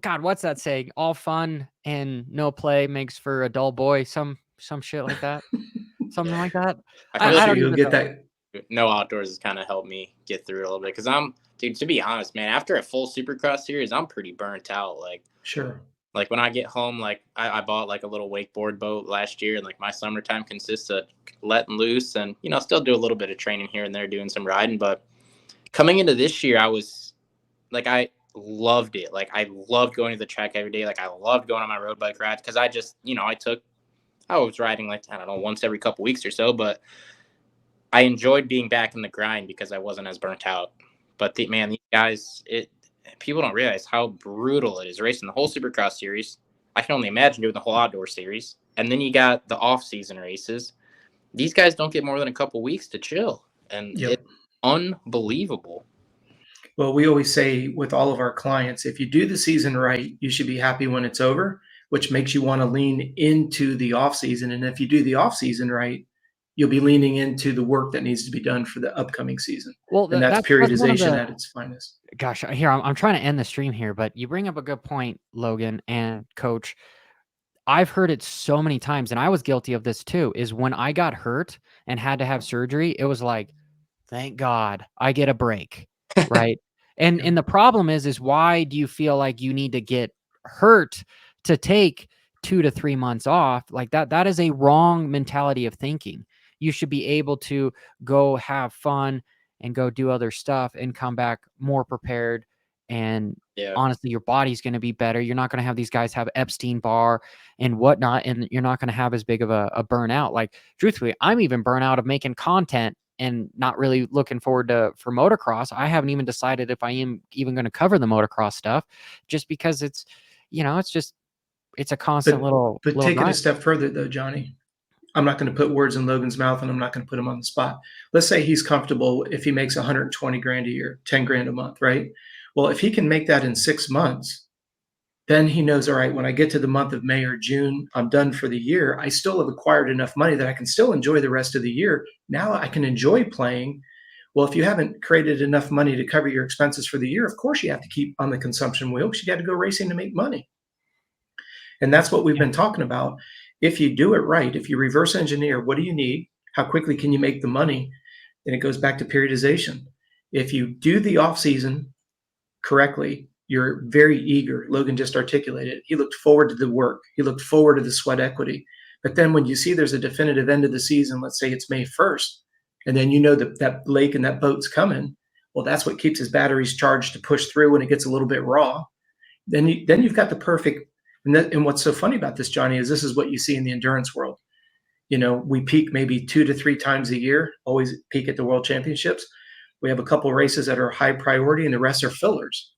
God, what's that saying? All fun and no play makes for a dull boy. Some shit like that. Something like that. I feel I like don't You'll even get know. that. no outdoors has kind of helped me get through it a little bit because dude, to be honest, man, after a full Supercross series, I'm pretty burnt out. Sure. Like when I get home, like I bought like a little wakeboard boat last year, and like my summertime consists of letting loose and still do a little bit of training here and there, doing some riding. But coming into this year, I was like I loved it. Like I loved going to the track every day. Like I loved going on my road bike rides because I just I was riding like I don't know once every couple weeks or so, but I enjoyed being back in the grind because I wasn't as burnt out. But man, these guys, people don't realize how brutal it is racing the whole Supercross series. I can only imagine doing the whole outdoor series, and then you got the off-season races. These guys don't get more than a couple weeks to chill, and Yep. it's unbelievable. Well, we always say with all of our clients, if you do the season right, you should be happy when it's over, which makes you want to lean into the off season. And if you do the off season right, you'll be leaning into the work that needs to be done for the upcoming season. Well, And that's that's one of periodization the. at its finest. Gosh, here I'm trying to end the stream here, but you bring up a good point, Logan and Coach. I've heard it so many times, and I was guilty of this too. Is when I got hurt and had to have surgery, it was like, thank God I get a break, right? And Yeah. and the problem is why do you feel like you need to get hurt to take 2 to 3 months off? Like that is a wrong mentality of thinking. You should be able to go have fun and go do other stuff and come back more prepared, and Yeah. honestly your body's going to be better. You're not going to have these guys have Epstein-Barr and whatnot, and you're not going to have as big of a burnout. Like truthfully, I'm even burnout of making content and not really looking forward for motocross. I haven't even decided if I am even going to cover the motocross stuff, just because it's it's a constant little But take it a grind. step further, though, Johnny. I'm not going to put words in Logan's mouth, and I'm not going to put him on the spot. Let's say he's comfortable if he makes 120 grand a year, 10 grand a month, right? Well, if he can make that in 6 months, then he knows, all right, when I get to the month of May or June, I'm done for the year. I still have acquired enough money that I can still enjoy the rest of the year. Now I can enjoy playing. Well, if you haven't created enough money to cover your expenses for the year, of course you have to keep on the consumption wheel because you got to go racing to make money. And that's what we've been talking about. If you do it right, if you reverse engineer, what do you need? How quickly can you make the money? And it goes back to periodization. If you do the off season correctly, you're very eager. Logan just articulated. He looked forward to the work. He looked forward to the sweat equity. But then when you see there's a definitive end of the season, let's say it's May 1st, and then you know that lake and that boat's coming, well, that's what keeps his batteries charged to push through when it gets a little bit raw. Then you've got the perfect. And what's so funny about this, Johnny, is this is what you see in the endurance world. We peak maybe 2 to 3 times a year, always peak at the World Championships. We have a couple races that are high priority, and the rest are fillers.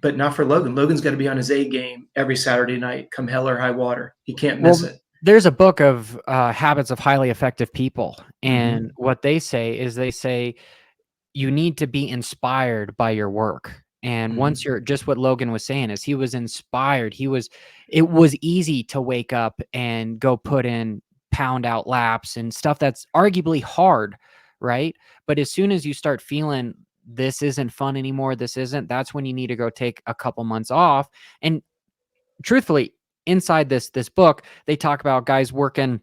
But not for Logan. Logan's got to be on his A game every Saturday night, come hell or high water. He can't miss it. There's a book of habits of highly effective people, and what they say you need to be inspired by your work. And once you're just what Logan was saying is he was inspired. It was easy to wake up and go put in pound out laps and stuff that's arguably hard, right? But as soon as you start feeling this isn't fun anymore, that's when you need to go take a couple months off. And truthfully, inside this book, they talk about guys working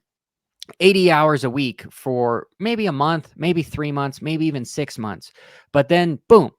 80 hours a week for maybe a month, maybe 3 months, maybe even 6 months. But then boom,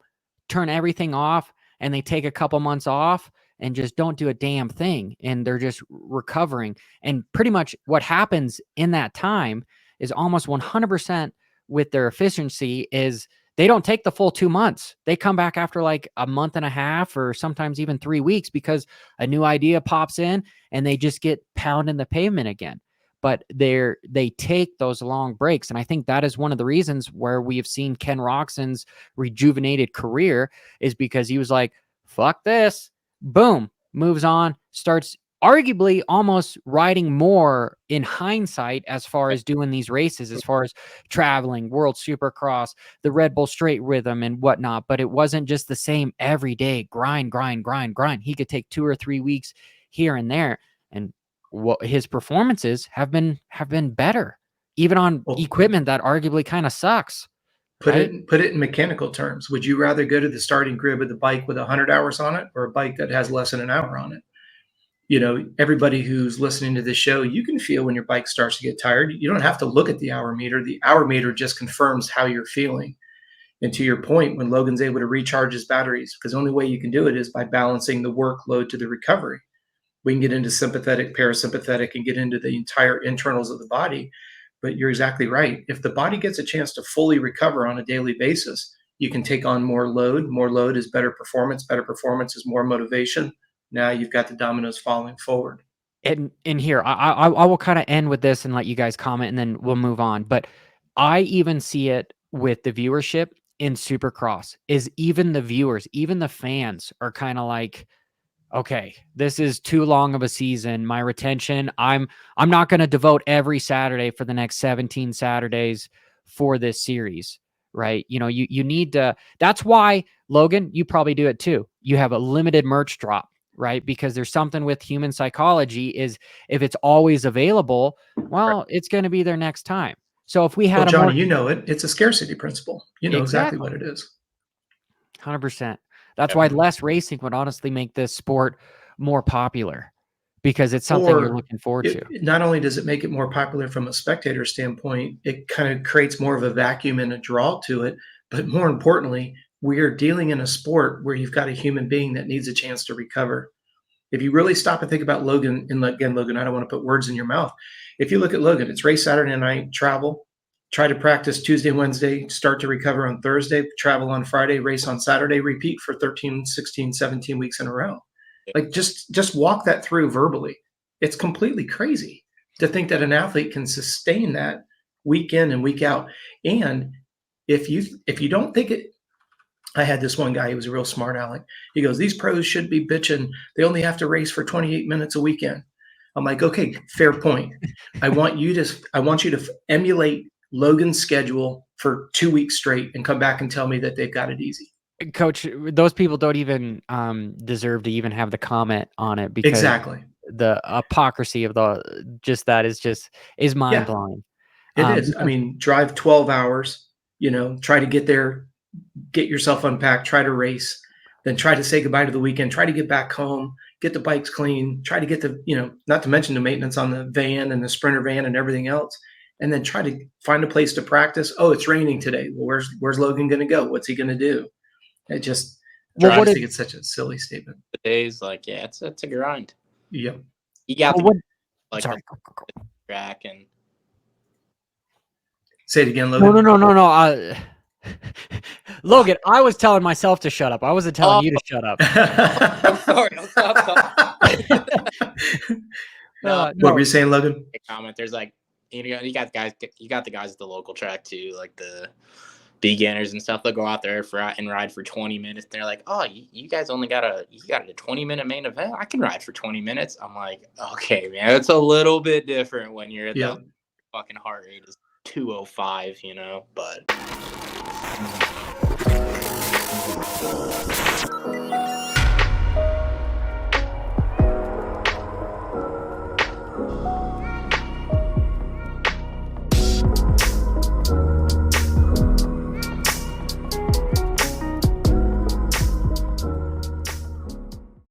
turn everything off and they take a couple months off and just don't do a damn thing. And they're just recovering. And pretty much what happens in that time is almost 100% with their efficiency is they don't take the full 2 months. They come back after like a month and a half or sometimes even 3 weeks because a new idea pops in and they just get pounding the pavement again. But they take those long breaks. And I think that is one of the reasons where we have seen Ken Roxon's rejuvenated career is because he was like, fuck this, boom, moves on, starts arguably almost riding more in hindsight as far as doing these races, as far as traveling, World Supercross, the Red Bull Straight Rhythm and whatnot. But it wasn't just the same every day grind. He could take 2 or 3 weeks here and there. And his performances have been better, even on equipment that arguably kind of sucks. Put right? it in mechanical terms. Would you rather go to the starting grid with a bike with 100 hours on it, or a bike that has less than an hour on it? You know, everybody who's listening to this show, you can feel when your bike starts to get tired. You don't have to look at the hour meter. The hour meter just confirms how you're feeling. And to your point, when Logan's able to recharge his batteries, because the only way you can do it is by balancing the workload to the recovery. We can get into sympathetic, parasympathetic, and get into the entire internals of the body. But you're exactly right. If the body gets a chance to fully recover on a daily basis, you can take on more load. More load is better performance. Better performance is more motivation. Now you've got the dominoes falling forward. And in here, I will kind of end with this and let you guys comment, and then we'll move on. But I even see it with the viewership in Supercross. Is even the viewers, even the fans, are kind of like, okay, this is too long of a season. My retention, I'm not going to devote every Saturday for the next 17 Saturdays for this series, right? You know, you need to. That's why, Logan, you probably do it too. You have a limited merch drop, right? Because there's something with human psychology is if it's always available, well, it's going to be there next time. So if we Well, had a Johnny, more you know it. It's a scarcity principle. You know exactly exactly what it is. 100%. That's why less racing would honestly make this sport more popular, because it's something you're Or looking forward to. not only does it make it more popular from a spectator standpoint, it kind of creates more of a vacuum and a draw to it. But more importantly, we are dealing in a sport where you've got a human being that needs a chance to recover. If you really stop and think about Logan, and again, Logan, I don't want to put words in your mouth. If you look at Logan, it's race Saturday night, travel, try to practice Tuesday, Wednesday, start to recover on Thursday, travel on Friday, race on Saturday, repeat for 13, 16, 17 weeks in a row. Like just walk that through verbally. It's completely crazy to think that an athlete can sustain that week in and week out. And if you don't think it, I had this one guy, he was a real smart aleck. He goes, these pros should be bitching. They only have to race for 28 minutes a weekend. I'm like, okay, fair point. I want you to emulate Logan's schedule for 2 weeks straight and come back and tell me that they've got it easy. Coach, those people don't even deserve to even have the comment on it, because Exactly. the hypocrisy of that is mind blowing. It is. I mean, drive 12 hours, try to get there, get yourself unpacked, try to race, then try to say goodbye to the weekend, try to get back home, get the bikes clean, try to get not to mention the maintenance on the van and the sprinter van and everything else, and then try to find a place to practice. Oh, it's raining today. Well, where's Logan going to go? What's he going to do? It just drives to get such a silly statement. The days, like, yeah, it's a grind. Yep. You got sorry. The track and say it again, Logan. No. Logan, I was telling myself to shut up. I wasn't telling you to shut up. I'm sorry. No. What were you saying, Logan? Comment. There's like, you got the guys at the local track too, like the beginners and stuff. They'll go out there and ride for 20 minutes. They're like, oh, you guys only got a 20-minute main event. I can ride for 20 minutes. I'm like, okay, man, it's a little bit different when you're at the fucking heart rate is 205, but.